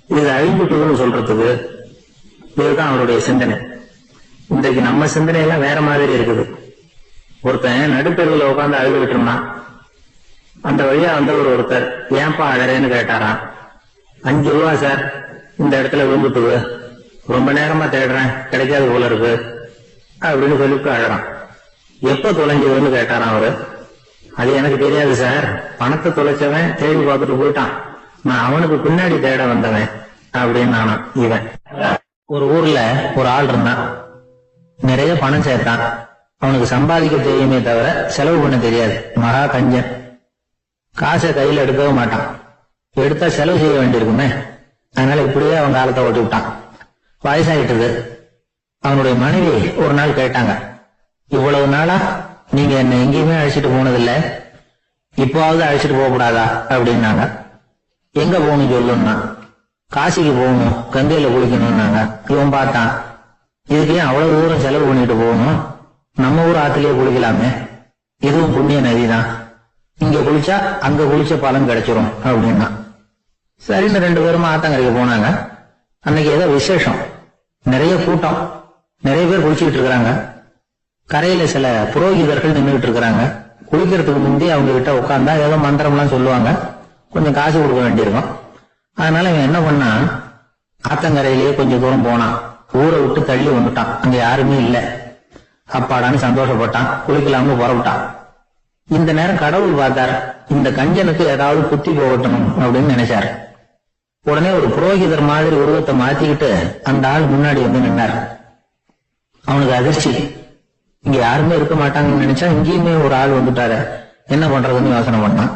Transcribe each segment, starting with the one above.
இது அழிந்துட்டுன்னு சொல்றதுக்கு இதுதான் அவருடைய சிந்தனை. இன்றைக்கு நம்ம சிந்தனை எல்லாம் வேற மாதிரி இருக்குது. ஒருத்தன் நடுத்தெருவில் உட்காந்து அழுதுகிட்டு இருந்தான். அந்த வழியா வந்தவர் ஒருத்தர் ஏன்பா அழறேன்னு கேட்டாராம். 5 ரூபா சார், இந்த இடத்துல விழுந்துட்டு ரொம்ப நேரமா தேடுறேன், கிடைக்காது போல இருக்கு அப்படின்னு சொல்லிட்டு அழறான். எப்ப தொலைஞ்சதுன்னு கேட்டாராம் அவரு. அது எனக்கு தெரியாது சார், பணத்தை தொலைச்சவன் தேடி பார்த்துட்டு போயிட்டான், நான் அவனுக்கு பின்னாடி தேட வந்தவன் அப்படின்னு நானா. இவன் ஒரு ஊர்ல ஒரு ஆள் இருந்தான். நிறைய பணம் சேர்த்தான். அவனுக்கு சம்பாதிக்க தெரியுமே தவிர செலவு பண்ண தெரியாது. மகா கஞ்சன். காசை கையில எடுக்கவே மாட்டான். எடுத்தா செலவு செய்ய வேண்டியிருக்குமே. அதனால இப்படியே அவன் காலத்தை ஓட்டி விட்டான். வயசாயிட்டது. அவனுடைய மனைவி ஒரு நாள் கேட்டாங்க, இவ்வளவு நாளா நீங்க என்ன எங்கேயுமே அழைச்சிட்டு போனதில்லை, இப்போவாவது அழைச்சிட்டு போக கூடாதா அப்படின்னாங்க. எங்க போகணும் சொல்லுன்னா, காசிக்கு போகணும், கங்கையில குளிக்கணும்னாங்க. இவன் பார்த்தான், இதுக்கு ஏன் அவ்வளவு தூரம் செலவு பண்ணிட்டு போகணும், நம்ம ஊர் ஆத்திலேயே குளிக்கலாமே, இதுவும் புண்ணிய நதிதான், இங்க குளிச்சா அங்க குளிச்ச பலன் கிடைச்சிரும் அப்படின்னா. சரின்னு 2 பேரும் ஆத்தங்கரைக்கு போனாங்க. அன்னைக்கு ஏதோ விசேஷம், நிறைய கூட்டம், நிறைய பேர் குளிச்சுக்கிட்டு இருக்கிறாங்க. கரையில சில புரோகிதர்கள் நின்றுட்டு இருக்கிறாங்க. குளிக்கிறதுக்கு முந்தைய அவங்க கிட்ட உட்கார்ந்தா ஏதோ மந்திரம்லாம் சொல்லுவாங்க, கொஞ்சம் காசு கொடுக்க வேண்டியிருக்கும். அதனால இவன் என்ன பண்ணா, ஆத்தங்கரையிலேயே கொஞ்சம் தூரம் போனான். ஊரை விட்டு தள்ளி வந்துட்டான். அங்க யாருமே இல்லை. அப்பாடான்னு சந்தோஷப்பட்டான். குளிக்கலாம்னு புறப்பட்டான். இந்த நேரம் கடவுள் பார்த்தார், இந்த கஞ்சனுக்கு ஏதாவது புத்தி போகட்டும் அப்படின்னு நினைச்சார். உடனே ஒரு புரோகிதர் மாதிரி உருவத்தை மாத்திக்கிட்டு அந்த ஆள் முன்னாடி வந்து நின்னார். அவனுக்கு அதிர்ச்சி. இங்க யாருமே இருக்க மாட்டாங்கன்னு நினைச்சா இங்கேயுமே ஒரு ஆள் வந்துட்டாரு, என்ன பண்றதுன்னு யோசனை பண்ணான்.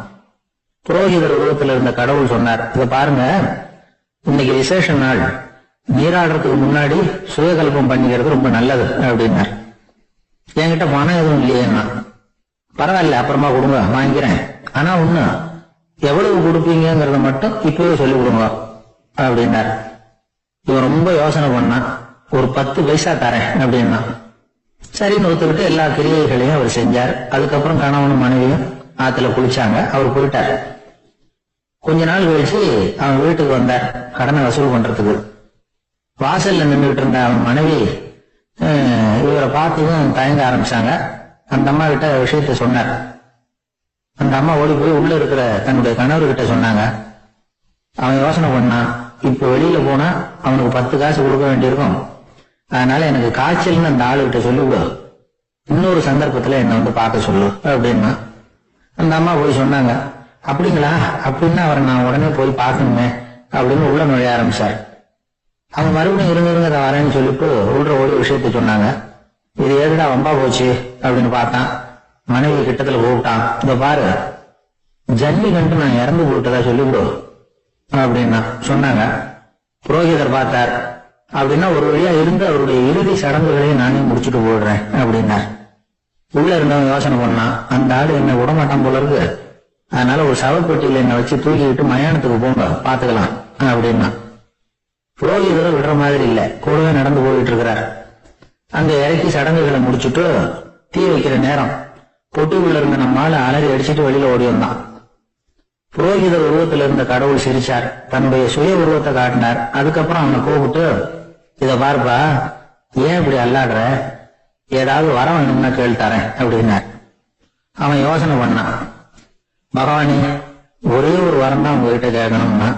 புரோகிதர் உருவத்துல இருந்த கடவுள் சொன்னார், இத பாருங்க, இன்னைக்கு விசேஷ நாள், நீராடுறதுக்கு முன்னாடி சுயகல்பம் பண்ணிக்கிறது ரொம்ப நல்லது அப்படின்னார். என்கிட்ட பணம் எதுவும் இல்லையேன்னா, பரவாயில்ல அப்புறமா கொடுங்க வாங்கிக்கிறேன், ஆனா ஒண்ணு, எவ்வளவு கொடுப்பீங்கிறத மட்டும் இப்பவே சொல்லி கொடுங்க அப்படின்னார். இவன் ரொம்ப யோசனை பண்ணான். ஒரு 10 பைசா தரேன் அப்படின்னா. சரின்னு ஒத்துக்கிட்டு எல்லா கிரியைகளையும் அவர் செஞ்சார். அதுக்கப்புறம் கணவனும் மனைவியும் ஆத்துல குளிச்சாங்க. அவர் போயிட்டார். கொஞ்ச நாள் கழிச்சு அவன் வீட்டுக்கு வந்தார் கடனை வசூல் பண்றதுக்கு. வாசல்ல நின்றுட்டு இருந்த அவன் மனைவி இவரை பார்த்ததும் தயங்க ஆரம்பிச்சாங்க. அந்த அம்மா கிட்ட விஷயத்த சொன்னார். அந்த அம்மா ஓடி போய் உள்ள இருக்கிற தன்னுடைய கணவர்கிட்ட சொன்னாங்க. அவன் யோசனை பண்ணான், இப்ப வெளியில போனா அவனுக்கு 10 காசு கொடுக்க வேண்டியிருக்கும், அதனால எனக்கு காய்ச்சல்னு அந்த ஆளுகிட்ட சொல்லிவிடு, இன்னொரு சந்தர்ப்பத்துல என்ன வந்து பார்க்க சொல்லு அப்படின்னா. அந்த அம்மா போய் சொன்னாங்க. அப்படிங்களா, அப்படின்னா அவரை நான் உடனே போய் பார்க்கணுமே அப்படின்னு உள்ள நுழைய ஆரம்பிச்சார். அவன் மறுபடியும் இருங்க வரேன்னு சொல்லிட்டு உள்ள ஒரு விஷயத்த சொன்னாங்க. இது ஏதுடா வம்பா போச்சு அப்படின்னு பார்த்தான். மனைவி கிட்டத்துல கூப்பிட்டான், இத பாரு, ஜன்னி கண்டு நான் இறந்து போட்டதா சொல்லிவிடு அப்படின்னா சொன்னாங்க. புரோகிதர் பார்த்தார். அப்படின்னா ஒரு வழியா இருந்து அவருடைய இறுதி சடங்குகளையும் நானே முடிச்சுட்டு போயிடுறேன் அப்படின்னார். உள்ள இருந்தவன் யோசனை பண்ணான், அந்த ஆடு என்ன விடமாட்டான் போல இருக்கு, அதனால ஒரு சவப்பெட்டியில என்னை வச்சு தூக்கிக்கிட்டு மயானத்துக்கு போங்க பாத்துக்கலாம் அப்படின்னா. புரோகிதரை விடுற மாதிரி இல்ல, கூடவே நடந்து போயிட்டு இருக்கிறார். அங்க இறக்கி சடங்குகளை முடிச்சுட்டு தீ வைக்கிற நேரம் பொட்டுக்குள்ள இருந்த நம்மால அலறி அடிச்சுட்டு வெளியில ஓடி வந்தான். புரோகிதர் உருவத்துல இருந்த கடவுள் சிரிச்சார், தன்னுடைய சுய உருவத்தை காட்டினார். அதுக்கப்புறம் அவனை கூப்பிட்டு, இத பார்ப்பா, ஏன் இப்படி அல்லாடுற, ஏதாவது வரம் வேணும்னா கேள்வித்தாரேன் அப்படின்னார். அவன் யோசனை பண்ணான், பகவானே ஒரே ஒரு வரம் தான் உங்ககிட்ட கேட்கணும்னா,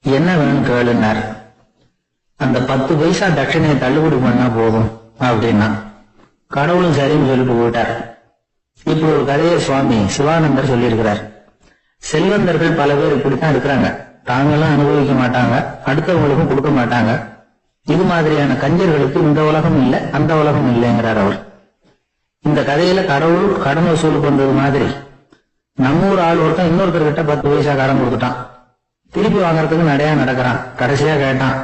என்ன வேணும் கேளுன்னார். அந்த 10 பைசா தட்சணையை தள்ளுபடி பண்ணா போதும் அப்படின்னா. கடவுளும் சரின்னு சொல்லிட்டு போயிட்டார். இப்படி ஒரு கதையை சுவாமி சிவானந்தர் சொல்லியிருக்கிறார். செல்வந்தர்கள் பல பேர் இப்படித்தான் இருக்கிறாங்க. தாங்களும் அனுபவிக்க மாட்டாங்க, அடுத்தவங்களுக்கும் கொடுக்க மாட்டாங்க. இது மாதிரியான கஞ்சர்களுக்கு இந்த உலகம் இல்லை அந்த உலகம் இல்லைங்கிறார் அவர். இந்த கதையில கடவுள் கடன் வசூல் பண்றது மாதிரி நம்ம ஊர் ஆள் ஒருத்தன் இன்னொருத்தர்கிட்ட 10 பைசா கடன் கொடுத்துட்டான். திருப்பி வாங்கறதுக்கு நடையா நடக்கிறான். கடைசியா கேட்டான்,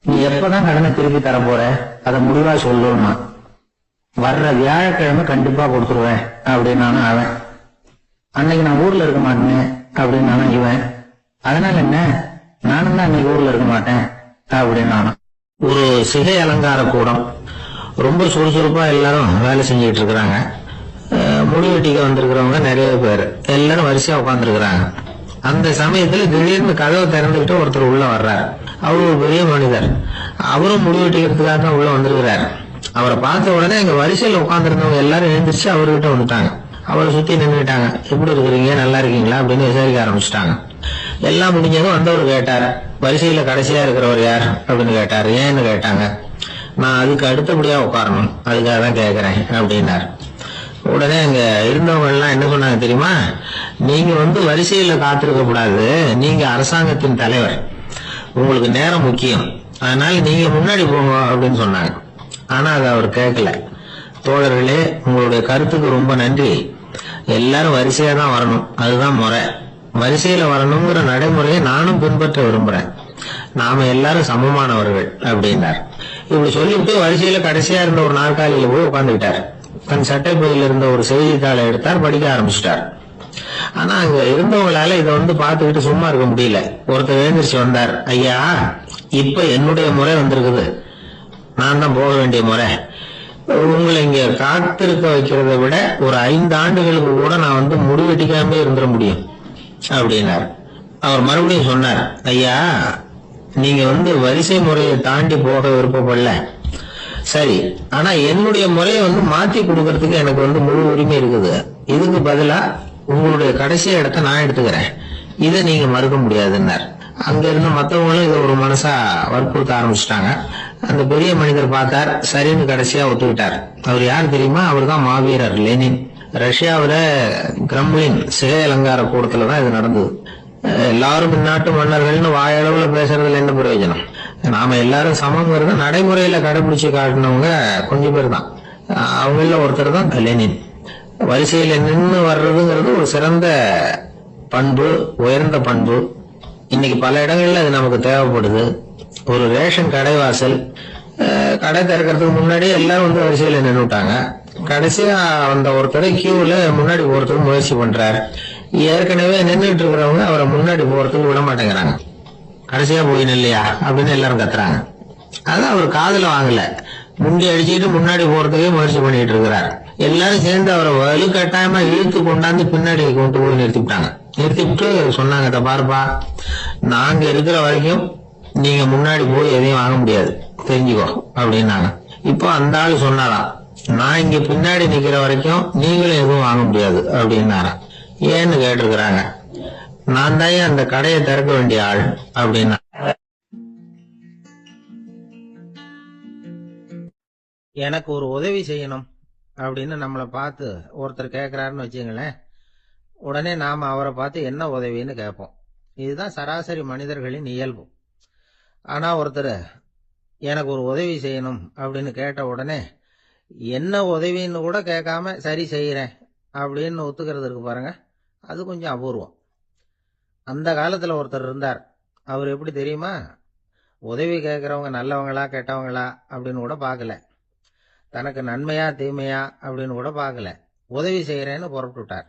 நீ எப்பதான் கடனை திருப்பி தர போற, அதை முடிவா சொல்லுன்னா. வர்ற வியாழக்கிழமை கண்டிப்பா கொடுத்துருவேன் அப்படின்னானா அவன். அன்னைக்கு நான் ஊர்ல இருக்க மாட்டேன் அப்படின்னானா இவன். அதனால என்ன, நானும் தான் அன்னைக்கு ஊர்ல இருக்க மாட்டேன் அப்படின்னானா. ஒரு சிகை அலங்கார கூடம், ரொம்ப சுறுசுறுப்பா எல்லாரும் வேலை செஞ்சுட்டு இருக்கிறாங்க. முடி வெட்டிக்க வந்திருக்கிறவங்க நிறைய பேர், எல்லாரும் வரிசையா உட்கார்ந்து இருக்கிறாங்க. அந்த சமயத்துல திடீர்னு கதவை திறந்துகிட்டு ஒருத்தர் உள்ள வர்றாரு. அவரு ஒரு பெரிய மனிதர். அவரும் முடிவெட்டிக்கிறதுக்காக தான் உள்ள வந்திருக்கிறாரு. அவரை பார்த்த உடனே எங்க வரிசையில உட்கார்ந்துருந்தவங்க எல்லாரும் எழுந்திரிச்சு அவர்கிட்ட வந்துட்டாங்க. அவரை சுத்தி நின்றுட்டாங்க. எப்படி இருக்கிறீங்க, நல்லா இருக்கீங்களா அப்படின்னு விசாரிக்க ஆரம்பிச்சுட்டாங்க. எல்லாம் முடிஞ்சதும் வந்தவர் கேட்டாரு, வரிசையில கடைசியா இருக்கிறவர் யார் அப்படின்னு கேட்டாரு. ஏன்னு கேட்டாங்க. நான் அதுக்கு அடுத்தபடியா உட்காரணும், அதுக்காக தான் கேட்கிறேன் அப்படின்னாரு. உடனே அங்க இருந்தவங்க எல்லாம் என்ன சொன்னாங்க தெரியுமா? நீங்க வரிசையில காத்திருக்க கூடாது, நீங்க அரசாங்கத்தின் தலைவர், உங்களுக்கு நேரம் முக்கியம், அதனால நீங்க முன்னாடி போங்க அப்படின்னு சொன்னாங்க. ஆனா அது அவர் கேட்கல. தோழர்களே, உங்களுடைய கருத்துக்கு ரொம்ப நன்றி. எல்லாரும் வரிசையா தான் வரணும், அதுதான் முறை. வரிசையில வரணுங்கிற நடைமுறையை நானும் பின்பற்ற விரும்புறேன். நாம எல்லாரும் சமமானவர்கள் அப்படின்னார். இப்படி சொல்லிவிட்டு வரிசையில கடைசியா இருந்த ஒரு நாற்காலியில போய் உட்கார்ந்துட்டார். தன் சட்டை பையில இருந்த ஒரு செய்தித்தாளை எடுத்தார், படிக்க ஆரம்பிச்சிட்டார். ஆனா அங்க இருந்தவங்களால இதை பார்த்துக்கிட்டு சும்மா இருக்க முடியல. ஒருத்தர் எழுந்திரிச்சு வந்தார். ஐயா, இப்ப என்னுடைய முறை வந்திருக்குது, நான் தான் போக வேண்டிய முறை. உங்களை இங்க காத்திருக்க வைக்கிறத விட ஒரு 5 ஆண்டுகளுக்கு கூட நான் முடிவெட்டிக்காம இருந்துட முடியும் அப்படின்னார். அவர் மறுபடியும் சொன்னார், ஐயா, நீங்க வரிசை முறையை தாண்டி போக விருப்பப்படல, சரி, ஆனா என்னுடைய முறையை மாத்தி கொடுக்கறதுக்கு எனக்கு முழு உரிமை இருக்குது. இதுக்கு பதிலா உங்களுடைய கடைசி இடத்தை நான் எடுத்துக்கிறேன், இதை நீங்க மறுக்க முடியாதுன்னார். அங்க இருந்த மத்தவங்களும் இதை ஒரு மனசா வற்புறுத்த ஆரம்பிச்சுட்டாங்க. அந்த பெரிய மனிதர் பார்த்தார், சரின்னு கடைசியா ஒத்துக்கிட்டார். அவர் யார் தெரியுமா? அவர் தான் மாவீரர் லெனின். ரஷ்யாவில கிரெம்ளின் சிகை அலங்கார கூடத்துலதான் இது நடந்தது. எல்லாரும் இந்நாட்டு மன்னர்கள்னு வாயளவுல பேசுறதுல என்ன பிரயோஜனம்? நாம எல்லாரும் சமங்கிறத நடைமுறையில கடைபிடிச்சு காட்டினவங்க கொஞ்சம் பேர் தான். அவங்கள ஒருத்தர் தான் லெனின். வரிசையில நின்று வர்றதுங்கிறது ஒரு சிறந்த பண்பு, உயர்ந்த பண்பு. இன்னைக்கு பல இடங்கள்ல அது நமக்கு தேவைப்படுது. ஒரு ரேஷன் கடைவாசல், கடை திறக்கிறதுக்கு முன்னாடி எல்லாரும் வரிசையில நின்றுட்டாங்க. கடைசியா அந்த ஒருத்தரை கியூல முன்னாடி போறதுக்கு முயற்சி பண்றாரு. ஏற்கனவே நின்றுட்டு இருக்கிறவங்க அவரை முன்னாடி போறதுக்கு விட மாட்டேங்கிறாங்க. கடைசியா போய் நில்லையா அப்படின்னு எல்லாரும் கத்துறாங்க. அது அவர் காதுல வாங்கல. முண்டி அடிச்சுட்டு முன்னாடி போறதுக்கே முயற்சி பண்ணிட்டு இருக்கிறார். எல்லாரும் சேர்ந்து அவரை வலுக்கட்டாயமா இழுத்து கொண்டாந்து பின்னாடி கொண்டு போய் நிறுத்திவிட்டாங்க. நிறுத்திவிட்டு சொன்னாங்க, பாருப்பா, நாங்க இருக்கிற வரைக்கும் நீங்க முன்னாடி போய் எதையும் வாங்க முடியாது, தெரிஞ்சுக்கோ அப்படின்னாங்க. இப்போ அந்த ஆளு சொன்னாராம், நான் இங்க பின்னாடி நிக்கிற வரைக்கும் நீங்களும் எதுவும் வாங்க முடியாது அப்படின்னாராம். ஏன்னு கேட்டிருக்கிறாங்க. நான் தான் அந்த கடையை திறக்க வேண்டிய ஆள் அப்படின்னா. எனக்கு ஒரு உதவி செய்யணும் அப்படின்னு நம்மளை பார்த்து ஒருத்தர் கேட்கிறாருன்னு வச்சுங்களேன். உடனே நாம அவரை பார்த்து என்ன உதவின்னு கேட்போம். இதுதான் சராசரி மனிதர்களின் இயல்பு. ஆனா ஒருத்தர் எனக்கு ஒரு உதவி செய்யணும் அப்படின்னு கேட்ட உடனே என்ன உதவின்னு கூட கேட்காம சரி செய்யறேன் அப்படின்னு ஒத்துக்கிறது இருக்கு பாருங்க, அது கொஞ்சம் அபூர்வம். அந்த காலத்துல ஒருத்தர் இருந்தார். அவர் எப்படி தெரியுமா? உதவி கேட்கறவங்க நல்லவங்களா கெட்டவங்களா அப்படின்னு கூட பார்க்கல, தனக்கு நன்மையா தீமையா அப்படின்னு கூட பார்க்கல, உதவி செய்யறேன்னு புறப்பட்டுட்டார்.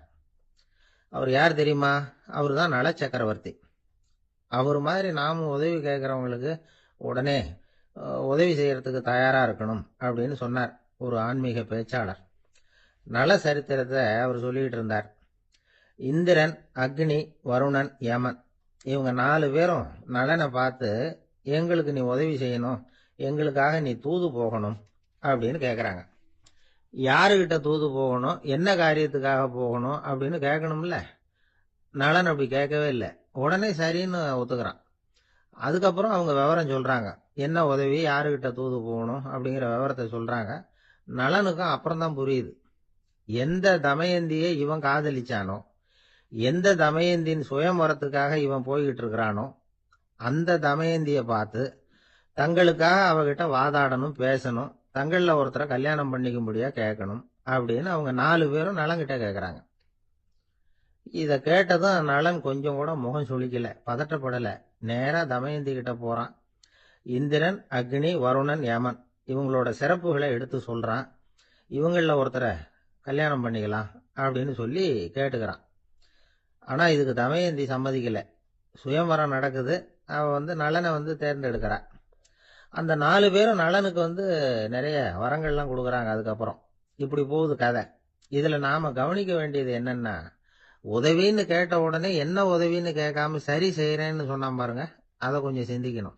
அவர் யார் தெரியுமா? அவர் தான் நல சக்கரவர்த்தி. அவர் மாதிரி நாமும் உதவி கேட்கறவங்களுக்கு உடனே உதவி செய்யறதுக்கு தயாரா இருக்கணும் அப்படின்னு சொன்னார் ஒரு ஆன்மீக பேச்சாளர். நல சரித்திரத்தை அவர் சொல்லிட்டு இருந்தார். இந்திரன், அக்னி, வருணன், யமன், இவங்க 4 பேரும் நலனை பார்த்து எங்களுக்கு நீ உதவி செய்யணும், எங்களுக்காக நீ தூது போகணும் அப்படின்னு கேட்குறாங்க. யாருகிட்ட தூது போகணும், என்ன காரியத்துக்காக போகணும் அப்படின்னு கேட்கணும்ல. நலன் அப்படி கேட்கவே இல்லை. உடனே சரின்னு ஒத்துக்கிறான். அதுக்கப்புறம் அவங்க விவரம் சொல்றாங்க, என்ன உதவி, யாருகிட்ட தூது போகணும் அப்படிங்கிற விவரத்தை சொல்றாங்க. நலனுக்கும் அப்புறம் தான் புரியுது, எந்த தமயந்தியை இவன் காதலிச்சானோ, எந்த தமயந்தின் சுயம்பரத்துக்காக இவன் போய்கிட்டு இருக்கிறானோ அந்த தமயந்திய பார்த்து தங்களுக்காக அவகிட்ட வாதாடணும், பேசணும், தங்களில் ஒருத்தரை கல்யாணம் பண்ணிக்கும்படியா கேட்கணும் அப்படின்னு அவங்க 4 பேரும் நலன்கிட்ட கேட்கறாங்க. இத கேட்டதும் நலன் கொஞ்சம் கூட முகம் சுளிக்கல, பதட்டப்படல. நேரா தமயந்தி கிட்ட போறான். இந்திரன், அக்னி, வருணன், யமன் இவங்களோட சிறப்புகளை எடுத்து சொல்றான். இவங்கள ஒருத்தரை கல்யாணம் பண்ணிக்கலாம் அப்படின்னு சொல்லி கேட்டுக்கிறான். ஆனா இதுக்கு தமயந்தி சம்மதிக்கல. சுயம்பரம் நடக்குது, அவ நலனை தேர்ந்தெடுக்கிறா. அந்த 4 பேரும் நலனுக்கு நிறைய வரங்கள்லாம் கொடுக்குறாங்க. அதுக்கப்புறம் இப்படி போகுது கதை. இதுல நாம கவனிக்க வேண்டியது என்னன்னா, உதவின்னு கேட்ட உடனே என்ன உதவின்னு கேட்காம சரி செய்யறேன்னு சொன்னான் பாருங்க, அதை கொஞ்சம் சிந்திக்கணும்.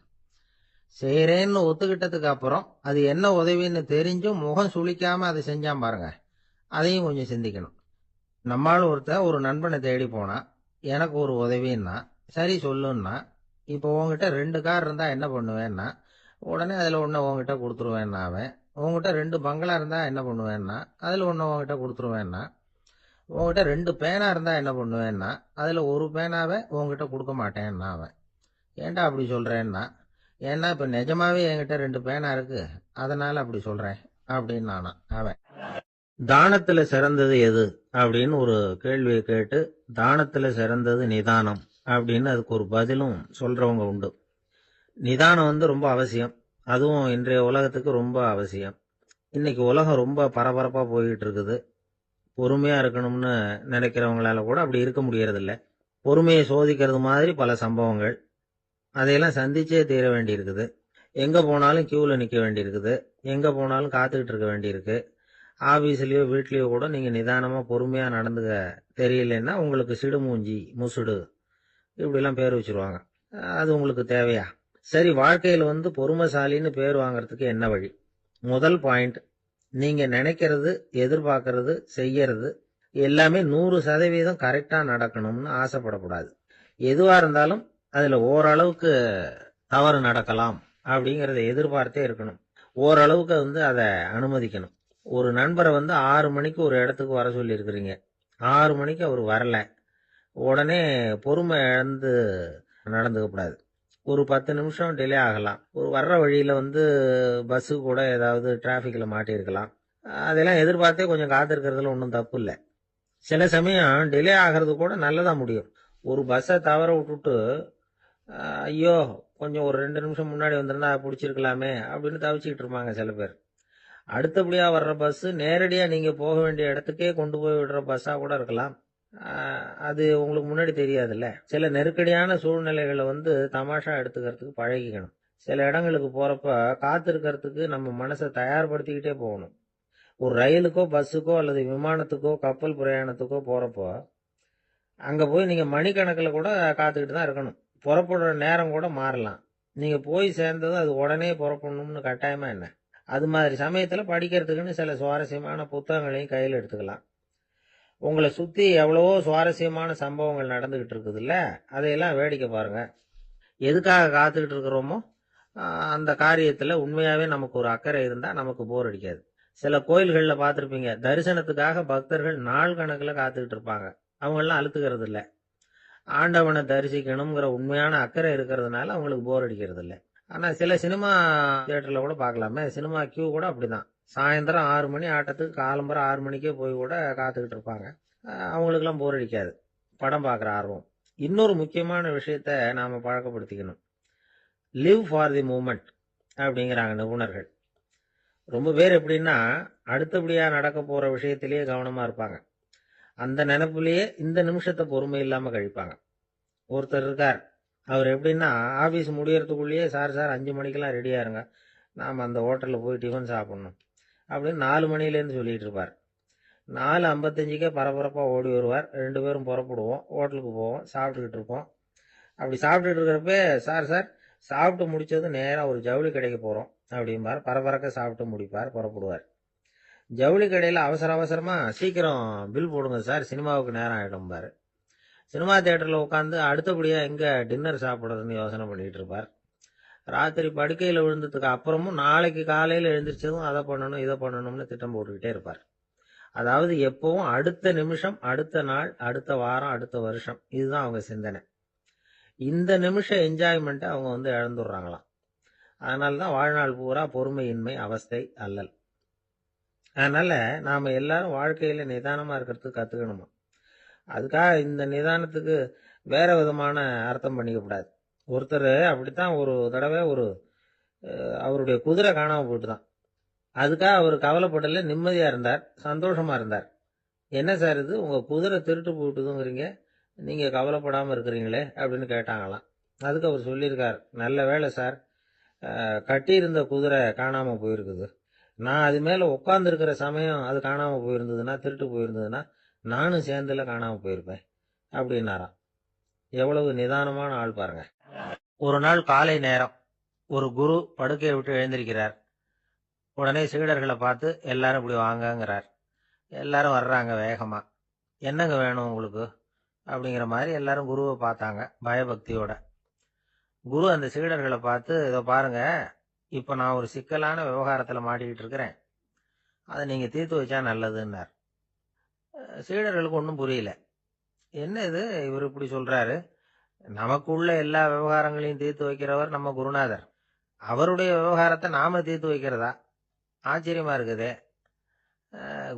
செய்யறேன்னு ஒத்துக்கிட்டதுக்கு அப்புறம் அது என்ன உதவின்னு தெரிஞ்சும் முகம் சுளிக்காம அதை செஞ்சான் பாருங்க, அதையும் கொஞ்சம் சிந்திக்கணும். நம்மால் ஒருத்தர் ஒரு நண்பனை தேடி போனா, எனக்கு ஒரு உதவின்னா சரி சொல்லுன்னா, இப்போ உங்ககிட்ட 2 கார் இருந்தா என்ன பண்ணுவேன்னா உடனே அதுல ஒண்ணு உங்ககிட்ட கொடுத்துருவேன்னா, அவன் உங்ககிட்ட 2 பங்களா இருந்தா என்ன பண்ணுவேன்னா அதுல ஒண்ணு உங்ககிட்ட கொடுத்துருவேன்னா, உங்ககிட்ட 2 பேனா இருந்தா என்ன பண்ணுவேன்னா அதுல ஒரு பேனாவை உங்ககிட்ட கொடுக்க மாட்டேன்னா அவன். ஏன்டா அப்படி சொல்றேன்னா, ஏன்னா இப்ப நிஜமாவே என்கிட்ட 2 பேனா இருக்கு, அதனால அப்படி சொல்றேன் அப்படின்னு நானா அவன். தானத்துல சிறந்தது எது அப்படின்னு ஒரு கேள்வியை கேட்டு, தானத்துல சிறந்தது நிதானம் அப்படின்னு அதுக்கு ஒரு பதிலும் சொல்றவங்க உண்டு. நிதானம் ரொம்ப அவசியம், அதுவும் இன்றைய உலகத்துக்கு ரொம்ப அவசியம். இன்னைக்கு உலகம் ரொம்ப பரபரப்பா போயிட்டு இருக்குது. பொறுமையா இருக்கணும்னு நினைக்கிறவங்களால கூட அப்படி இருக்க முடியறதில்ல. பொறுமையை சோதிக்கிறது மாதிரி பல சம்பவங்கள், அதையெல்லாம் சந்திச்சே தீர வேண்டி இருக்குது. எங்க போனாலும் கியூல நிக்க வேண்டி இருக்குது, எங்க போனாலும் காத்துக்கிட்டு இருக்க வேண்டியிருக்கு. ஆபீஸ்லயோ வீட்லயோ கூட நீங்க நிதானமா பொறுமையா நடந்துக்க தெரியலன்னா உங்களுக்கு சிடுமூஞ்சி, முசுடு இப்படிலாம் பேர் வச்சிருவாங்க. அது உங்களுக்கு தேவையா? சரி, வாழ்க்கையில பொறுமைசாலின்னு பேர் வாங்கறதுக்கு என்ன வழி? முதல் பாயிண்ட், நீங்க நினைக்கிறது, எதிர்பார்க்கறது, செய்யறது எல்லாமே 100% கரெக்டா நடக்கணும்னு ஆசைப்படக்கூடாது. எதுவா இருந்தாலும் அதுல ஓரளவுக்கு தவறு நடக்கலாம் அப்படிங்கறத எதிர்பார்த்தே இருக்கணும். ஓரளவுக்கு அதை அனுமதிக்கணும். ஒரு நண்பரை 6 மணிக்கு ஒரு இடத்துக்கு வர சொல்லி இருக்கிறீங்க, 6 மணிக்கு அவர் வரல, உடனே பொறுமை இழந்து நடந்துக்க கூடாது. ஒரு 10 நிமிஷம் டிலே ஆகலாம். ஒரு வர்ற வழியில பஸ்ஸு கூட ஏதாவது டிராபிக்ல மாட்டிருக்கலாம். அதெல்லாம் எதிர்பார்த்தே கொஞ்சம் காத்திருக்கிறதுல ஒன்றும் தப்பு இல்லை. சில சமயம் டிலே ஆகிறது கூட நல்லதா முடியும். ஒரு பஸ்ஸை தவற விட்டுட்டு ஐயோ கொஞ்சம் ஒரு 2 நிமிஷம் முன்னாடி வந்திருந்தா பிடிச்சிருக்கலாமே அப்படின்னு தவிச்சுக்கிட்டு இருப்பாங்க சில பேர். அடுத்தபடியா வர்ற பஸ் நேரடியா நீங்க போக வேண்டிய இடத்துக்கே கொண்டு போய் விடுற பஸ்ஸா கூட இருக்கலாம். அது உங்களுக்கு முன்னாடி தெரியாதுல்ல. சில நெருக்கடியான சூழ்நிலைகளை தமாஷா எடுத்துக்கிறதுக்கு பழகிக்கணும். சில இடங்களுக்கு போறப்ப காத்திருக்கிறதுக்கு நம்ம மனசை தயார்படுத்திக்கிட்டே போகணும். ஒரு ரயிலுக்கோ பஸ்ஸுக்கோ அல்லது விமானத்துக்கோ கப்பல் பிரயாணத்துக்கோ போறப்போ அங்க போய் நீங்க மணிக்கணக்கில் கூட காத்துக்கிட்டு தான் இருக்கணும். புறப்படுற நேரம் கூட மாறலாம். நீங்க போய் சேர்ந்ததும் அது உடனே புறப்படணும்னு கட்டாயமா என்ன? அது மாதிரி சமயத்துல படிக்கிறதுக்குன்னு சில சுவாரஸ்யமான புத்தகங்களையும் கையில் எடுத்துக்கலாம். உங்களை சுத்தி எவ்வளவோ சுவாரஸ்யமான சம்பவங்கள் நடந்துகிட்டு இருக்குது இல்ல, அதையெல்லாம் வேடிக்கை பாருங்க. எதுக்காக காத்துக்கிட்டு இருக்கிறோமோ அந்த காரியத்துல உண்மையாவே நமக்கு ஒரு அக்கறை இருந்தா நமக்கு போர் அடிக்காது. சில கோயில்கள்ல பார்த்திருப்பீங்க, தரிசனத்துக்காக பக்தர்கள் நாள் கணக்குல காத்துக்கிட்டு இருப்பாங்க. அவங்க எல்லாம் அழுத்துக்கிறது இல்ல. ஆண்டவனை தரிசிக்கணுங்கிற உண்மையான அக்கறை இருக்கிறதுனால அவங்களுக்கு போர் அடிக்கிறது இல்லை. ஆனா சில சினிமா தியேட்டர்ல கூட பார்க்கலாமே, சினிமா கியூ கூட அப்படிதான். சாயந்தரம் 6 மணி ஆட்டத்துக்கு காலம்பரம் 6 மணிக்கே போய் கூட காத்துக்கிட்டு இருப்பாங்க. அவங்களுக்கெல்லாம் போர் அடிக்காது, படம் பார்க்குற ஆர்வம். இன்னொரு முக்கியமான விஷயத்த நாம பழக்கப்படுத்திக்கணும். லிவ் ஃபார் தி மூமெண்ட் அப்படிங்கிறாங்க நிபுணர்கள். ரொம்ப பேர் எப்படின்னா அடுத்தபடியா நடக்க போற விஷயத்திலேயே கவனமா இருப்பாங்க. அந்த நினைப்புலயே இந்த நிமிஷத்தை பொறுமை இல்லாம கழிப்பாங்க. ஒருத்தர் இருக்கார், அவர் எப்படின்னா ஆபீஸ் முடியறதுக்குள்ளேயே சார் 5 மணிக்கெல்லாம் ரெடியா இருங்க, நாம அந்த ஹோட்டல்ல போய் டிஃபன் சாப்பிடணும் அப்படின்னு 4 மணிலேருந்து சொல்லிட்டு இருப்பார். 4:55 பரபரப்பா ஓடி வருவார். 2 பேரும் புறப்படுவோம், ஹோட்டலுக்கு போவோம், சாப்பிட்டுக்கிட்டு இருப்போம். அப்படி சாப்பிட்டுட்டு இருக்கிறப்ப சார் சாப்பிட்டு முடிச்சது நேரா ஒரு ஜவுளி கடைக்கு போறோம் அப்படிம்பார். பரபரக்க சாப்பிட்டு முடிப்பார், புறப்படுவார். ஜவுளி கடையில அவசரமா சீக்கிரம் பில் போடுங்க சார், சினிமாவுக்கு நேரம் ஆயிடும் பாரு. சினிமா தியேட்டர்ல உட்காந்து அடுத்தபடியா எங்க டின்னர் சாப்பிடுறதுன்னு யோசனை பண்ணிட்டு இருப்பார். ராத்திரி படுக்கையில விழுந்ததுக்கு அப்புறமும் நாளைக்கு காலையில எழுந்திரிச்சதும் அதை பண்ணணும் இதை பண்ணணும்னு திட்டம் போட்டுக்கிட்டே இருப்பார். அதாவது எப்பவும் அடுத்த நிமிஷம், அடுத்த நாள், அடுத்த வாரம், அடுத்த வருஷம், இதுதான் அவங்க சிந்தனை. இந்த நிமிஷம் என்ஜாய்மெண்ட்டை அவங்க இழந்துடுறாங்களாம். அதனாலதான் வாழ்நாள் பூரா பொறுமையின்மை, அவஸ்தை, அல்லல். அதனால நாம எல்லாரும் வாழ்க்கையில நிதானமா இருக்கிறதுக்கு கத்துக்கணுமா. அதுக்காக இந்த நிதானத்துக்கு வேற விதமான அர்த்தம் பண்ணிக்க கூடாது. ஒருத்தர் அப்படித்தான் ஒரு தடவை அவருடைய குதிரை காணாம போயிட்டுதான். அதுக்காக அவர் கவலைப்படல, நிம்மதியா இருந்தார், சந்தோஷமா இருந்தார். என்ன சார் இது, உங்க குதிரை திருட்டு போயிட்டுதுங்கிறீங்க, நீங்க கவலைப்படாம இருக்கிறீங்களே அப்படின்னு கேட்டாங்களாம். அதுக்கு அவர் சொல்லியிருக்கார், நல்ல வேலை சார், கட்டியிருந்த குதிரை காணாம போயிருக்குது. நான் அது மேல உட்கார்ந்து இருக்கிற சமயம் அது காணாம போயிருந்ததுன்னா, திருட்டு போயிருந்ததுன்னா நானும் சேர்ந்துல காணாம போயிருப்பேன். அப்படின்னாராம். எவ்வளவு நிதானமான ஆள் பாருங்க. ஒரு நாள் காலை நேரம் ஒரு குரு படுக்கையை விட்டு எழுந்திருக்கிறார். உடனே சீடர்களை பார்த்து எல்லாரும் இப்படி வாங்கங்கிறார். எல்லாரும் வர்றாங்க வேகமா. என்னங்க வேணும் உங்களுக்கு அப்படிங்கிற மாதிரி எல்லாரும் குருவை பார்த்தாங்க பயபக்தியோட. குரு அந்த சீடர்களை பார்த்து, இதை பாருங்க, இப்ப நான் ஒரு சிக்கலான விவகாரத்துல மாட்டிக்கிட்டு இருக்கிறேன், அதை நீங்க தீர்த்து வச்சா நல்லதுன்னார். சீடர்களுக்கு ஒன்றும் புரியல. என்ன இது இவர் இப்படி சொல்றாரு? நமக்குள்ள எல்லா விவகாரங்களையும் தீர்த்து வைக்கிறவர் நம்ம குருநாதர், அவருடைய விவகாரத்தை நாம தீர்த்து வைக்கிறதா? ஆச்சரியமா இருக்குதே,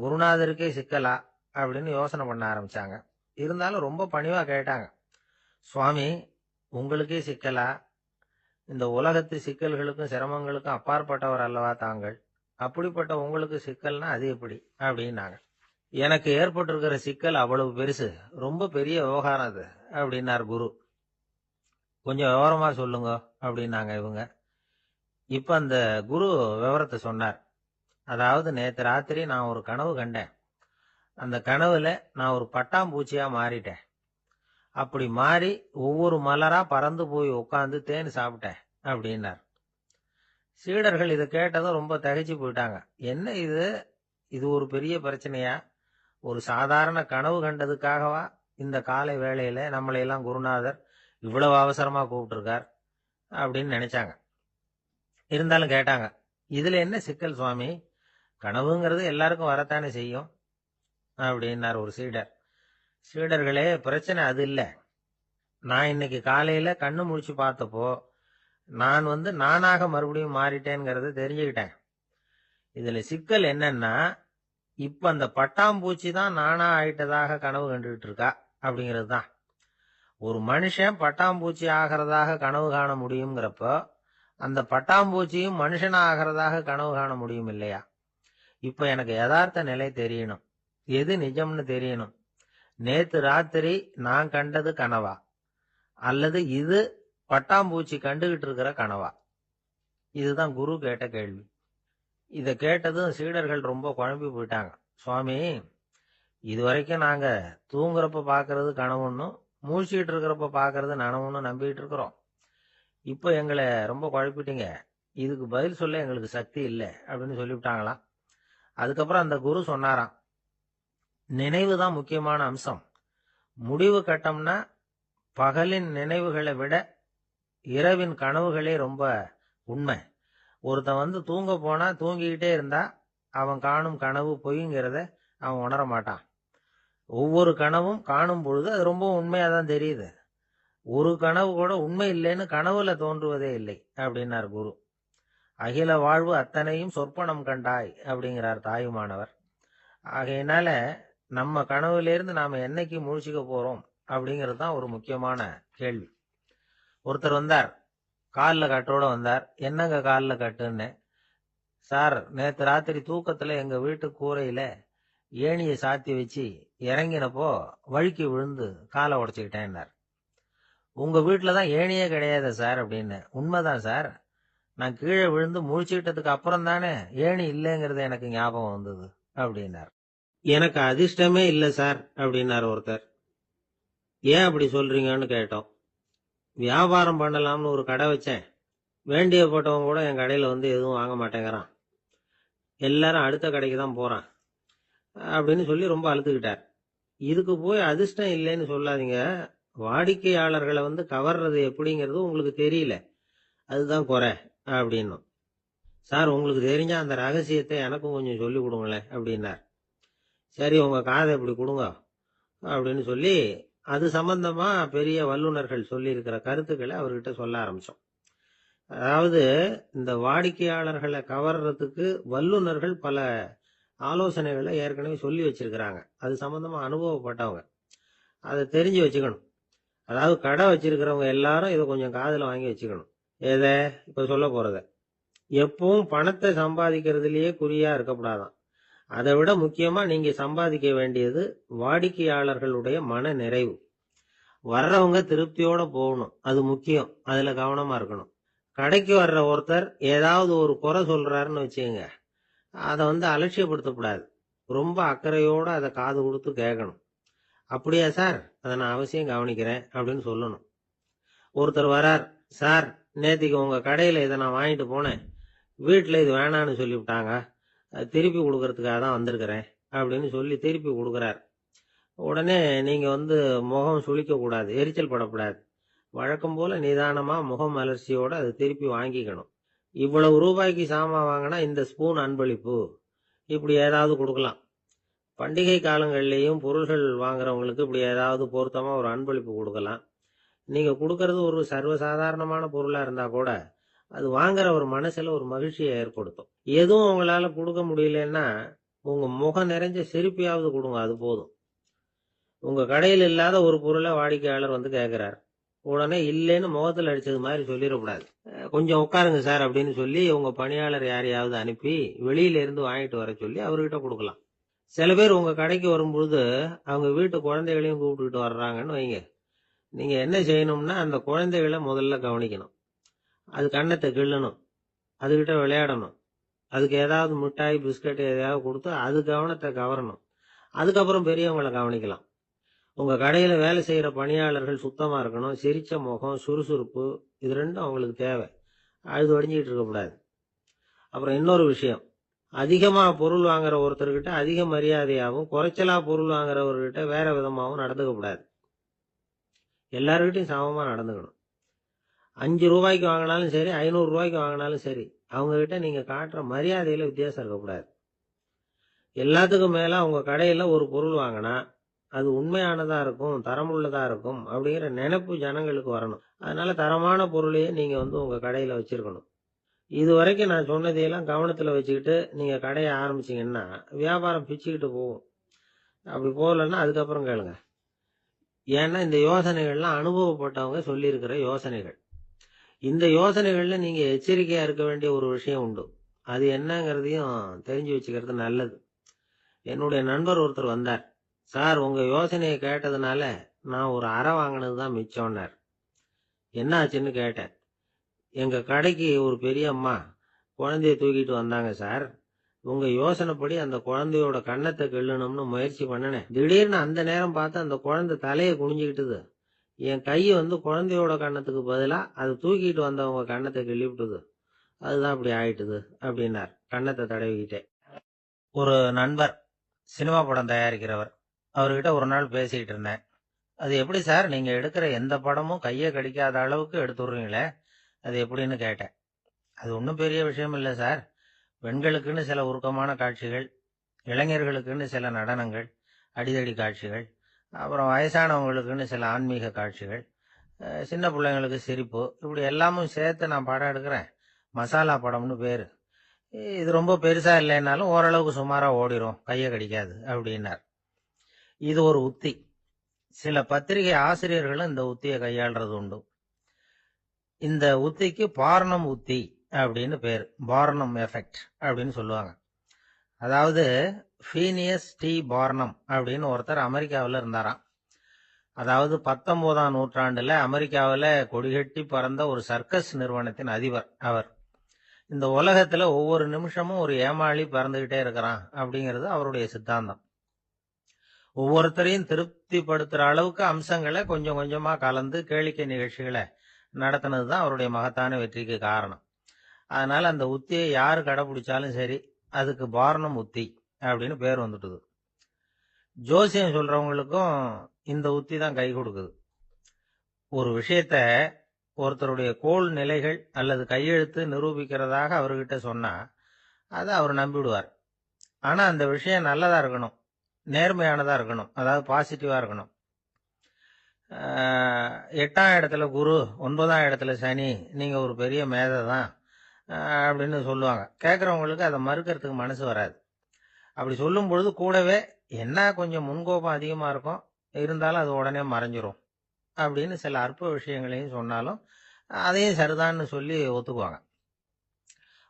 குருநாதருக்கே சிக்கலா அப்படின்னு யோசனை பண்ண ஆரம்பிச்சாங்க. இருந்தாலும் ரொம்ப பணிவா கேட்டாங்க, சுவாமி உங்களுக்கே சிக்கலா? இந்த உலகத்து சிக்கல்களுக்கும் சிரமங்களுக்கும் அப்பாற்பட்டவர் அல்லவா தாங்கள், அப்படிப்பட்ட உங்களுக்கு சிக்கல்னா அது எப்படி அப்படின்னாங்க. எனக்கு ஏற்பட்டிருக்கிற சிக்கல் அவ்வளவு பெருசு, ரொம்ப பெரிய விவகாரம் அது அப்படின்னார் குரு. கொஞ்சம் விவரமா சொல்லுங்க அப்படின்னாங்க இவங்க. இப்ப அந்த குரு விவரத்தை சொன்னார். அதாவது நேற்று ராத்திரி நான் ஒரு கனவு கண்டேன். அந்த கனவுல நான் ஒரு பட்டாம்பூச்சியா மாறிட்டேன். அப்படி மாறி ஒவ்வொரு மலரா பறந்து போய் உட்காந்து தேன் சாப்பிட்டேன் அப்படின்னார். சீடர்கள் இதை கேட்டதும் ரொம்ப திகைச்சு போயிட்டாங்க. என்ன இது, இது ஒரு பெரிய பிரச்சனையா? ஒரு சாதாரண கனவு கண்டதுக்காகவா இந்த காலை வேளையில நம்மளையெல்லாம் குருநாதர் இவ்வளவு அவசரமா கூப்பிட்டுருக்கார் அப்படின்னு நினைச்சாங்க. இருந்தாலும் கேட்டாங்க, இதுல என்ன சிக்கல் சுவாமி? கனவுங்கிறது எல்லாருக்கும் வரத்தானே செய்யும் அப்படின்னார் ஒரு சீடர். சீடர்களே, பிரச்சனை அது இல்லை. நான் இன்னைக்கு காலையில கண்ணு முழிச்சு பார்த்தப்போ நான் நானாக மறுபடியும் மாறிட்டேங்கிறத தெரிஞ்சுக்கிட்டேன். இதுல சிக்கல் என்னன்னா, இப்ப அந்த பட்டாம்பூச்சி தான் நானா ஆயிட்டதாக கனவு கண்டுகிட்டு இருக்கா அப்படிங்கிறது தான். ஒரு மனுஷன் பட்டாம்பூச்சி ஆகிறதாக கனவு காண முடியுங்கிறப்போ அந்த பட்டாம்பூச்சியும் மனுஷனா ஆகிறதாக கனவு காண முடியும் இல்லையா? இப்ப எனக்கு யதார்த்த நிலை தெரியணும், எது நிஜம்னு தெரியணும். நேத்து ராத்திரி நான் கண்டது கனவா, அல்லது இது பட்டாம்பூச்சி கண்டுகிட்டு இருக்கிற கனவா? இதுதான் குரு கேட்ட கேள்வி. இதை கேட்டதும் சீடர்கள் ரொம்ப குழம்பி போயிட்டாங்க. சுவாமி, இதுவரைக்கும் நாங்க தூங்குறப்ப பாக்குறது கனவுன்னும் மூழ்கிட்டு இருக்கிறப்ப பாக்குறது நனவுன்னு நம்பிட்டு இருக்கிறோம். இப்ப எங்களை ரொம்ப குழப்பிட்டீங்க, இதுக்கு பதில் சொல்ல எங்களுக்கு சக்தி இல்லை அப்படின்னு சொல்லிவிட்டாங்களாம். அதுக்கப்புறம் அந்த குரு சொன்னாராம், நினைவு தான் முக்கியமான அம்சம். முடிவு கட்டம்னா பகலின் நினைவுகளை விட இரவின் கனவுகளே ரொம்ப உண்மை. ஒருத்தன் தூங்க போனா தூங்கிக்கிட்டே இருந்தா அவன் காணும் கனவு பொய்ங்கிறத அவன் உணர மாட்டான். ஒவ்வொரு கனவும் காணும் பொழுது அது ரொம்ப உண்மையாதான் தெரியுது. ஒரு கனவு கூட உண்மை இல்லைன்னு கனவுல தோன்றுவதே இல்லை அப்படின்னார் குரு. அகில வாழ்வு அத்தனையும் சொற்பனம் கண்டாய் அப்படிங்கிறார் தாயுமானவர். ஆகையினால நம்ம கனவுலேருந்து நாம என்னைக்கு முழிச்சுக்க போறோம் அப்படிங்கிறது தான் ஒரு முக்கியமான கேள்வி. ஒருத்தர் வந்தார், காலில் கட்டோட வந்தார். என்னங்க காலில் கட்டுன்னு? சார், நேற்று ராத்திரி தூக்கத்துல எங்க வீட்டு கூரையில ஏணியை சாத்தி வச்சு இறங்கினப்போ வழுக்கி விழுந்து காலை உடைச்சுக்கிட்டேன்னார். உங்க வீட்டுல தான் ஏணியே கிடையாது சார் அப்படின்னு. உண்மைதான் சார், நான் கீழே விழுந்து முழிச்சுக்கிட்டதுக்கு அப்புறம் தானே ஏணி இல்லைங்கிறது எனக்கு ஞாபகம் வந்தது அப்படின்னார். எனக்கு அதிர்ஷ்டமே இல்லை சார் அப்படின்னார் ஒருத்தர். ஏன் அப்படி சொல்றீங்கன்னு கேட்டோம். வியாபாரம் பண்ணலாம்னு ஒரு கடை வச்சேன், வேண்டிய போட்டவங்க கூட என் கடையில எதுவும் வாங்க மாட்டேங்கிறான், எல்லாரும் அடுத்த கடைக்கு தான் போறான் அப்படின்னு சொல்லி ரொம்ப அழுத்துக்கிட்டார். இதுக்கு போய் அதிர்ஷ்டம் இல்லைன்னு சொல்லாதீங்க, வாடிக்கையாளர்களை கவர்றது எப்படிங்கிறது உங்களுக்கு தெரியல, அதுதான் குறை அப்படின்னும். சார், உங்களுக்கு தெரிஞ்ச அந்த ரகசியத்தை எனக்கும் கொஞ்சம் சொல்லி கொடுங்களேன் அப்படின்னார். சரி, உங்க காதை இப்படி கொடுங்க அப்படின்னு சொல்லி அது சம்பந்தமா பெரிய வல்லுநர்கள் சொல்லி இருக்கிற கருத்துக்களை அவர்கிட்ட சொல்ல ஆரம்பிச்சோம். அதாவது இந்த வாடிக்கையாளர்களை கவர்றதுக்கு வல்லுநர்கள் பல ஆலோசனைகளை ஏற்கனவே சொல்லி வச்சிருக்கிறாங்க. அது சம்பந்தமா அனுபவப்பட்டவங்க, அதை தெரிஞ்சு வச்சுக்கணும். அதாவது கடை வச்சிருக்கிறவங்க எல்லாரும் இதை கொஞ்சம் காதுல வாங்கி வச்சுக்கணும். எதை இப்ப சொல்ல போறத. எப்பவும் பணத்தை சம்பாதிக்கிறதுலயே குறியா இருக்கக்கூடாதான். அதை விட முக்கியமா நீங்க சம்பாதிக்க வேண்டியது வாடிக்கையாளர்களுடைய மன நிறைவு. வர்றவங்க திருப்தியோட போகணும், அது முக்கியம். அதுல கவனமா இருக்கணும். கடைக்கு வர்ற ஒருத்தர் ஏதாவது ஒரு குறை சொல்றாருன்னு வச்சுக்கோங்க, அதை அலட்சியப்படுத்தக்கூடாது. ரொம்ப அக்கறையோட அதை காது கொடுத்து கேட்கணும். அப்படியா சார், அதை நான் அவசியம் கவனிக்கிறேன் அப்படின்னு சொல்லணும். ஒருத்தர் வரார், சார் நேத்திக்கு உங்க கடையில இதை நான் வாங்கிட்டு போனேன், வீட்டுல இது வேணான்னு சொல்லிவிட்டாங்க, அது திருப்பி கொடுக்கறதுக்காக தான் வந்திருக்கிறேன் அப்படின்னு சொல்லி திருப்பி கொடுக்குறார். உடனே நீங்க முகம் சுளிக்க கூடாது, எரிச்சல் படக்கூடாது. வழக்கம் போல நிதானமா முகம் மலர்ச்சியோட அது திருப்பி வாங்கிக்கணும். இவ்வளவு ரூபாய்க்கு சாமான் வாங்கினா இந்த ஸ்பூன் அன்பளிப்பு, இப்படி ஏதாவது கொடுக்கலாம். பண்டிகை காலங்கள்லேயும் பொருள்கள் வாங்குறவங்களுக்கு இப்படி ஏதாவது பொருத்தமா ஒரு அன்பளிப்பு கொடுக்கலாம். நீங்க கொடுக்கறது ஒரு சர்வசாதாரணமான பொருளா இருந்தா கூட அது வாங்குற ஒரு மனசுல ஒரு மகிழ்ச்சியை ஏற்படுத்தும். எதுவும் உங்களால கொடுக்க முடியலன்னா உங்க முகம் நிறைஞ்ச சிரிப்பையாவது கொடுங்க, அது போதும். உங்க கடையில் இல்லாத ஒரு பொருளை வாடிக்கையாளர் கேட்கிறார், உடனே இல்லைன்னு முகத்தில் அடிச்சது மாதிரி சொல்லிடக்கூடாது. கொஞ்சம் உட்காருங்க சார் அப்படின்னு சொல்லி உங்க பணியாளர் யாரையாவது அனுப்பி வெளியில இருந்து வாங்கிட்டு வர சொல்லி அவர்கிட்ட கொடுக்கலாம். சில பேர் உங்க கடைக்கு வரும்பொழுது அவங்க வீட்டு குழந்தைகளையும் கூப்பிட்டுக்கிட்டு வர்றாங்கன்னு வைங்க. நீங்க என்ன செய்யணும்னா அந்த குழந்தைகளை முதல்ல கவனிக்கணும். அது கண்ணத்தை கிள்ளணும், அதுகிட்ட விளையாடணும், அதுக்கு ஏதாவது மிட்டாய் பிஸ்கட் எதையாவது கொடுத்து அது கவனத்தை கவரணும். அதுக்கப்புறம் பெரியவங்களை கவனிக்கலாம். உங்க கடையில வேலை செய்யற பணியாளர்கள் சுத்தமா இருக்கணும், சிரிச்ச முகம், சுறுசுறுப்பு, இது ரெண்டும் அவங்களுக்கு தேவை. அழுது வடிஞ்சிட்டு இருக்கக்கூடாது. அப்புறம் இன்னொரு விஷயம், அதிகமா பொருள் வாங்குற ஒருத்தர்கிட்ட அதிக மரியாதையாகவும் குறைச்சலா பொருள் வாங்குறவர்கிட்ட வேற விதமாகவும் நடந்துக்க கூடாது. எல்லாருக்கிட்டையும் சமமா நடந்துக்கணும். 5 ரூபாய்க்கு வாங்கினாலும் சரி, 500 ரூபாய்க்கு வாங்கினாலும் சரி, அவங்க கிட்ட நீங்க காட்டுற மரியாதையில வித்தியாசம் இருக்கக்கூடாது. எல்லாத்துக்கும் மேல உங்க கடையில ஒரு பொருள் வாங்கினா அது உண்மையானதா இருக்கும், தரமுள்ளதா இருக்கும் அப்படிங்கிற நினைப்பு ஜனங்களுக்கு வரணும். அதனால தரமான பொருளையே நீங்க உங்க கடையில வச்சிருக்கணும். இது வரைக்கும் நான் சொன்னதையெல்லாம் கவனத்துல வச்சுக்கிட்டு நீங்க கடையை ஆரம்பிச்சீங்கன்னா வியாபாரம் பிச்சுக்கிட்டு போகும். அப்படி போகலன்னா அதுக்கப்புறம் கேளுங்க. ஏன்னா இந்த யோசனைகள்லாம் அனுபவப்பட்டவங்க சொல்லியிருக்கிற யோசனைகள். இந்த யோசனைகள்ல நீங்க எச்சரிக்கையா இருக்க வேண்டிய ஒரு விஷயம் உண்டு. அது என்னங்கிறதையும் தெரிஞ்சு வச்சுக்கிறது நல்லது. என்னுடைய நண்பர் ஒருத்தர் வந்தார். சார், உங்க யோசனையை கேட்டதுனால நான் ஒரு அறை வாங்கினதுதான் மிச்சம்னார். என்ன ஆச்சுன்னு கேட்டேன். எங்க கடைக்கு ஒரு பெரிய அம்மா குழந்தைய தூக்கிட்டு வந்தாங்க சார். உங்க யோசனைப்படி அந்த குழந்தையோட கண்ணத்தை கிள்ளணும்னு முயற்சி பண்ணினேன். திடீர்னு அந்த நேரம் பார்த்து அந்த குழந்தை தலையை குனிஞ்சுக்கிட்டுது. என் கை குழந்தையோட கண்ணத்துக்கு பதிலா அது தூக்கிட்டு வந்தவங்க கண்ணத்தை கிள்ளி விட்டுது. அதுதான் அப்படி ஆயிட்டுது அப்படின்னார் கண்ணத்தை தடவிக்கிட்டே. ஒரு நண்பர் சினிமா படம் தயாரிக்கிறவர், அவர்கிட்ட ஒரு நாள் பேசிக்கிட்டு இருந்தேன். அது எப்படி சார், நீங்க எடுக்கிற எந்த படமும் கையை கடிக்காத அளவுக்கு எடுத்துடுறீங்களே, அது எப்படின்னு கேட்டேன். அது ஒன்றும் பெரிய விஷயம் இல்லை சார். பெண்களுக்குன்னு சில உருக்கமான காட்சிகள், இளைஞர்களுக்குன்னு சில நடனங்கள், அடிதடி காட்சிகள், அப்புறம் வயசானவங்களுக்குன்னு சில ஆன்மீக காட்சிகள், சின்ன பிள்ளைங்களுக்கு சிரிப்பு, இப்படி எல்லாமும் சேர்த்து நான் படம் எடுக்கிறேன். மசாலா படம்னு பேரு. இது ரொம்ப பெருசா இல்லைன்னாலும் ஓரளவுக்கு சுமாரா ஓடிரும், கையை கடிக்காது அப்படின்னார். இது ஒரு உத்தி. சில பத்திரிகை ஆசிரியர்களும் இந்த உத்தியை கையாளுறது உண்டு. இந்த உத்திக்கு பார்னம் உத்தி அப்படின்னு பேரு. பார்னம் எஃபெக்ட் அப்படின்னு சொல்லுவாங்க. அதாவது ஃபீனியஸ் டி பார்னம் அப்படின்னு ஒருத்தர் அமெரிக்காவில் இருந்தாராம். அதாவது 19ஆம் நூற்றாண்டுல அமெரிக்காவில் கொடிகட்டி பறந்த ஒரு சர்க்கஸ் நிறுவனத்தின் அதிபர் அவர். இந்த உலகத்துல ஒவ்வொரு நிமிஷமும் ஒரு ஏமாளி பறந்துகிட்டே இருக்கிறான் அப்படிங்கிறது அவருடைய சித்தாந்தம். ஒவ்வொருத்தரையும் திருப்திப்படுத்துற அளவுக்கு அம்சங்களை கொஞ்சம் கொஞ்சமா கலந்து கேளிக்கை நிகழ்ச்சிகளை நடத்தினதுதான் அவருடைய மகத்தான வெற்றிக்கு காரணம். அதனால அந்த உத்தியை யாரு கடைபிடிச்சாலும் சரி, அதுக்கு பார்னம் உத்தி அப்படின்னு பேர் வந்துட்டுது. ஜோசியம் சொல்றவங்களுக்கும் இந்த உத்தி தான் கை கொடுக்குது. ஒரு விஷயத்த ஒருத்தருடைய கோள் நிலைகள் அல்லது கையெழுத்து நிரூபிக்கிறதாக அவர்கிட்ட சொன்னா அதை அவர் நம்பிவிடுவார். ஆனா அந்த விஷயம் நல்லதா இருக்கணும், நேர்மையானதா இருக்கணும், அதாவது பாசிட்டிவா இருக்கணும். 8ஆம் இடத்துல குரு, 9ஆம் இடத்துல சனி, நீங்க ஒரு பெரிய மேதை தான் அப்படின்னு சொல்லுவாங்க. கேட்கறவங்களுக்கு அதை மறுக்கிறதுக்கு மனசு வராது. அப்படி சொல்லும் பொழுது கூடவே என்ன கொஞ்சம் முன்கோபம் அதிகமா இருக்கும், இருந்தாலும் அது உடனே மறைஞ்சிரும் அப்படின்னு சில அற்ப விஷயங்களையும் சொன்னாலும் அதையும் சரிதான்னு சொல்லி ஒத்துக்குவாங்க.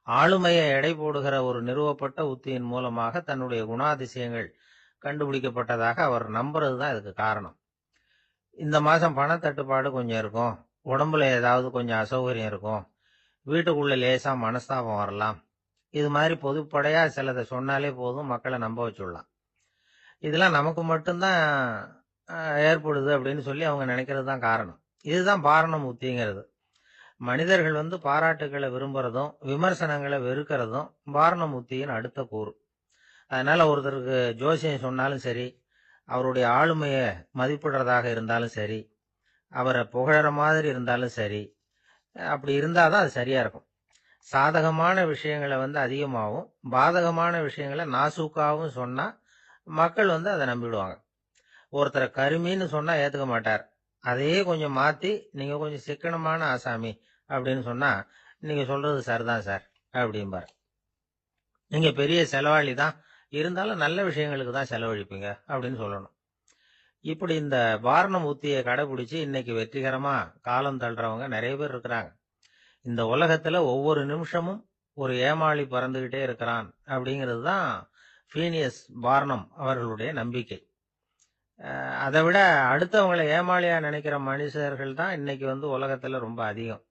ஆளுமையை எடை போடுகிற ஒரு நிறுவப்பட்ட உத்தியின் மூலமாக தன்னுடைய குணாதிசயங்கள் கண்டுபிடிக்கப்பட்டதாக அவர் நம்புறதுதான் இதுக்கு காரணம். இந்த மாசம் பணத்தட்டுப்பாடு கொஞ்சம் இருக்கும், உடம்புல ஏதாவது கொஞ்சம் அசௌகரியம் இருக்கும், வீட்டுக்குள்ள லேசா மனஸ்தாபம் வரலாம், இது மாதிரி பொதுப்படையா சிலதை சொன்னாலே போதும், மக்களை நம்ப வச்சுடலாம். இதெல்லாம் நமக்கு மட்டும்தான் ஏற்படுது அப்படின்னு சொல்லி அவங்க நினைக்கிறது தான் காரணம். இதுதான் பாரணம் உத்திங்கிறது. மனிதர்கள் பாராட்டுகளை விரும்புறதும் விமர்சனங்களை வெறுக்கிறதும் பாரணம் உத்தியின் அடுத்த கூறு. அதனால ஒருத்தருக்கு ஜோசியம் சொன்னாலும் சரி, அவருடைய ஆளுமையை மதிப்பிடுறதாக இருந்தாலும் சரி, அவரை புகழற மாதிரி இருந்தாலும் சரி, அப்படி இருந்தாதான் அது சரியா இருக்கும். சாதகமான விஷயங்களை அதிகமாகவும் பாதகமான விஷயங்களை நாசூக்காவும் சொன்னா மக்கள் அதை நம்பிடுவாங்க. ஒருத்தரை கருமின்னு சொன்னா ஏத்துக்க மாட்டார். அதையே கொஞ்சம் மாத்தி நீங்க கொஞ்சம் சிக்கனமான ஆசாமி அப்படின்னு சொன்னா, நீங்க சொல்றது சரிதான் சார் அப்படிம்பார். நீங்க பெரிய செலவாளி தான், இருந்தாலும் நல்ல விஷயங்களுக்கு தான் செலவழிப்பீங்க அப்படின்னு சொல்லணும். இப்படி இந்த பாரணம் உத்தியை கடைபிடிச்சு இன்னைக்கு வெற்றிகரமா காலம் தள்ளுறவங்க நிறைய பேர் இருக்கிறாங்க. இந்த உலகத்துல ஒவ்வொரு நிமிஷமும் ஒரு ஏமாளி பறந்துகிட்டே இருக்கிறான் அப்படிங்கிறது தான் ஃபீனியஸ் பார்னம் அவர்களுடைய நம்பிக்கை. அதை விட அடுத்தவங்களை ஏமாளியா நினைக்கிற மனுஷர்கள் தான் இன்னைக்கு உலகத்துல ரொம்ப அதிகம்.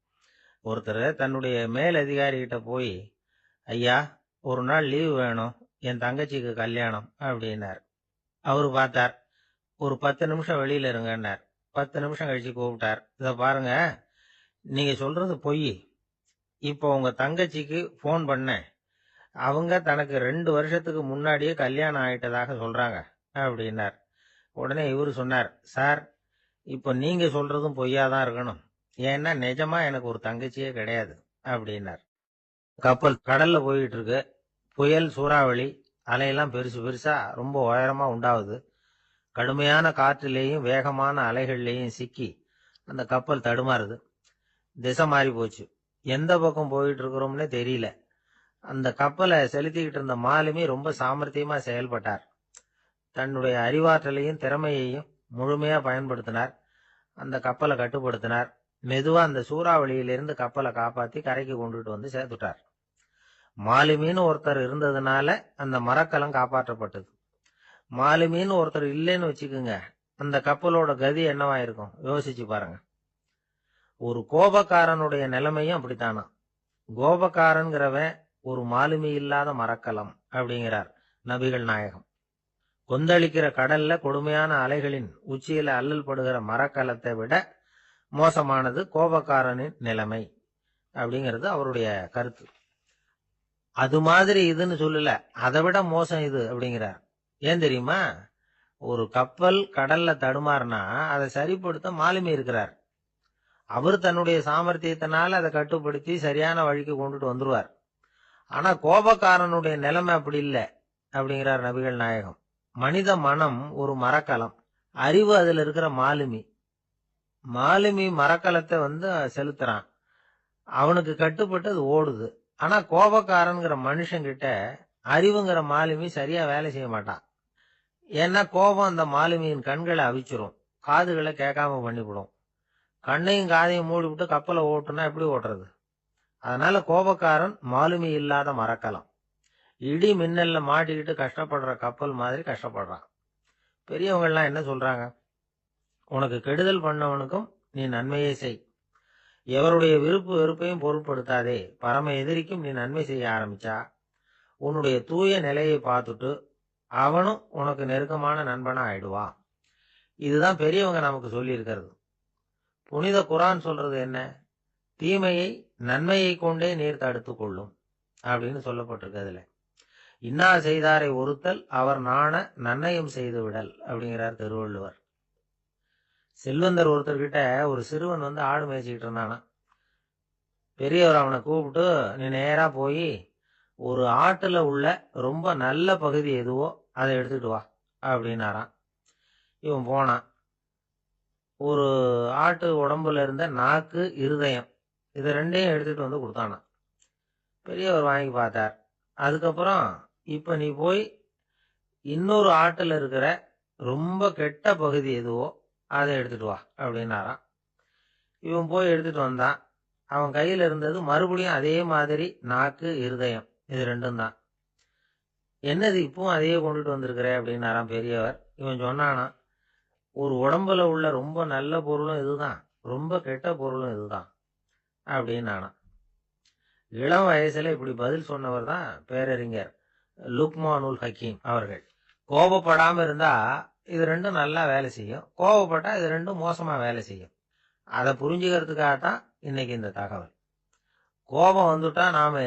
ஒருத்தர் தன்னுடைய மேல் அதிகாரிகிட்ட போய், ஐயா ஒரு நாள் லீவு வேணும், என் தங்கச்சிக்கு கல்யாணம் அப்படின்னார். அவரு பார்த்தார், ஒரு 10 நிமிஷம் வெளியில இருங்கன்னார். 10 நிமிஷம் கழிச்சு கூப்பிட்டார், இத பாருங்க, நீங்க சொல்றது பொய். இப்போ உங்க தங்கச்சிக்கு போன் பண்ணேன், அவங்க தனக்கு 2 வருஷத்துக்கு முன்னாடியே கல்யாணம் ஆயிட்டதாக சொல்றாங்க அப்படின்னார். உடனே இவரு சொன்னார், சார் இப்போ நீங்க சொல்றதும் பொய்யாதான் இருக்கணும், ஏன்னா நிஜமா எனக்கு ஒரு தங்கச்சியே கிடையாது அப்படின்னார். கப்பல் கடல்ல போயிட்டு இருக்கு. புயல், சூறாவளி, அலையெல்லாம் பெருசு பெருசா ரொம்ப உயரமா உண்டாகுது. கடுமையான காற்றிலேயும் வேகமான அலைகள்லேயும் சிக்கி அந்த கப்பல் தடுமாறுது. திசை மாறி போச்சு. எந்த பக்கம் போயிட்டு இருக்கிறோம்னே தெரியல. அந்த கப்பலை செலுத்திக்கிட்டு இருந்த மாலுமி ரொம்ப சாமர்த்தியமா செயல்பட்டார். தன்னுடைய அறிவாற்றலையும் திறமையையும் முழுமையா பயன்படுத்தினார். அந்த கப்பலை கட்டுப்படுத்தினார். மெதுவா அந்த சூறாவளியிலிருந்து கப்பலை காப்பாத்தி கரைக்கு கொண்டுட்டு சேர்த்துட்டார். மாலுமின்னு ஒருத்தர் இருந்ததுனால அந்த மரக்கலம் காப்பாற்றப்பட்டது. மாலுமின்னு ஒருத்தர் இல்லைன்னு வச்சுக்குங்க, அந்த கப்பலோட கதி என்னவா இருக்கும் யோசிச்சு பாருங்க. ஒரு கோபக்காரனுடைய நிலைமையும் அப்படித்தானா. கோபக்காரன்கிறவன் ஒரு மாலுமி இல்லாத மரக்கலம் அப்படிங்கிறார் நபிகள் நாயகம். கொந்தளிக்கிற கடல்ல கொடுமையான அலைகளின் உச்சியில அல்லல் படுகிற மரக்கலத்தை விட மோசமானது கோபக்காரனின் நிலைமை அப்படிங்கிறது அவருடைய கருத்து. அது மாதிரி இதுன்னு சொல்லல, அதை விட மோசம் இது அப்படிங்கிறார். ஏன் தெரியுமா? ஒரு கப்பல் கடல்ல தடுமாறுனா அதை சரிப்படுத்த மாலுமி இருக்கிறார். அவர் தன்னுடைய சாமர்த்தியத்தினால அதை கட்டுப்படுத்தி சரியான வழிக்கு கொண்டுட்டு வந்துருவார். ஆனா கோபக்காரனுடைய நிலைமை அப்படி இல்லை அப்படிங்கிறார் நபிகள் நாயகம். மனித மனம் ஒரு மரக்கலம், அறிவு அதுல இருக்கிற மாலுமி. மாலுமி மரக்கலத்தை செலுத்துறான், அவனுக்கு கட்டுப்பட்டு அது ஓடுது. ஆனா கோபக்காரன்கிற மனுஷங்கிட்ட அறிவுங்கிற மாலுமி சரியா வேலை செய்ய மாட்டான். ஏன்னா கோபம் அந்த மாலுமியின் கண்களை அவிச்சிரும், காதுகளை கேட்காம பண்ணிவிடும். கண்ணையும் காதையும் மூடிவிட்டு கப்பலை ஓட்டுனா எப்படி ஓட்டுறது? அதனால கோபக்காரன் மாலுமி இல்லாத மரக்கலம். இடி மின்னல்ல மாட்டிக்கிட்டு கஷ்டப்படுற கப்பல் மாதிரி கஷ்டப்படுறான். பெரியவங்கள்லாம் என்ன சொல்றாங்க? உனக்கு கெடுதல் பண்ணவனுக்கும் நீ நன்மையை செய், எவருடைய விருப்பு வெறுப்பையும் பொருட்படுத்தாதே, பரம எதிரிக்கும் நீ நன்மை செய்ய ஆரம்பிச்சா உன்னுடைய தூய நிலையை பார்த்துட்டு அவனும் உனக்கு நெருக்கமான நண்பனா ஆயிடுவான். இதுதான் பெரியவங்க நமக்கு சொல்லி இருக்கிறது. புனித குர்ஆன் சொல்றது என்ன? தீமையை நன்மையை கொண்டே நீர் தடுத்து கொள்ளும் அப்படின்னு சொல்லப்பட்டிருக்கு. அதுல இன்னா செய்தாரை ஒருத்தல் அவர் நாண நன்னயம் செய்து விடல் அப்படிங்கிறார் திருவள்ளுவர். செல்வந்தர் ஒருத்தர்கிட்ட ஒரு சிறுவன் ஆடு மேய்ச்சிக்கிட்டு இருந்தானா. பெரியவர் அவனை கூப்பிட்டு, நீ நேரா போய் ஒரு ஆட்டுல உள்ள ரொம்ப நல்ல பகுதி எதுவோ அதை எடுத்துட்டு வா அப்படின்னாராம். இவன் போனான். ஒரு ஆட்டு உடம்புல இருந்த நாக்கு, இருதயம், இது ரெண்டையும் எடுத்துட்டு கொடுத்தானான். பெரியவர் வாங்கி பார்த்தார். அதுக்கப்புறம் இப்ப நீ போய் இன்னொரு ஆட்டுல இருக்கிற ரொம்ப கெட்ட பகுதி எதுவோ அதை எடுத்துட்டு வா அப்படின்னாராம். இவன் போய் எடுத்துட்டு வந்தான். அவன் கையில இருந்தது மறுபடியும் அதே மாதிரி நாக்கு, இருதயம், இது ரெண்டும் தான். என்னது இப்பவும் அதையே கொண்டுட்டு வந்திருக்கிற அப்படின்னாராம் பெரியவர். இவன் சொன்னானா, ஒரு உடம்புல உள்ள ரொம்ப நல்ல பொருளும் இதுதான், ரொம்ப கெட்ட பொருளும் இதுதான் அப்படின்னானா. இளம் வயசுல இப்படி பதில் சொன்னவர் தான் பேரறிஞர் லுக்மானுல் ஹக்கீம் அவர்கள். கோபப்படாம இருந்தா இது ரெண்டும் நல்லா வேலை செய்யும், கோவப்பட்டா இது ரெண்டும் மோசமா வேலை செய்யும். அதை புரிஞ்சுக்கிறதுக்காகத்தான் இன்னைக்கு இந்த தகவல். கோபம் வந்துட்டா நாம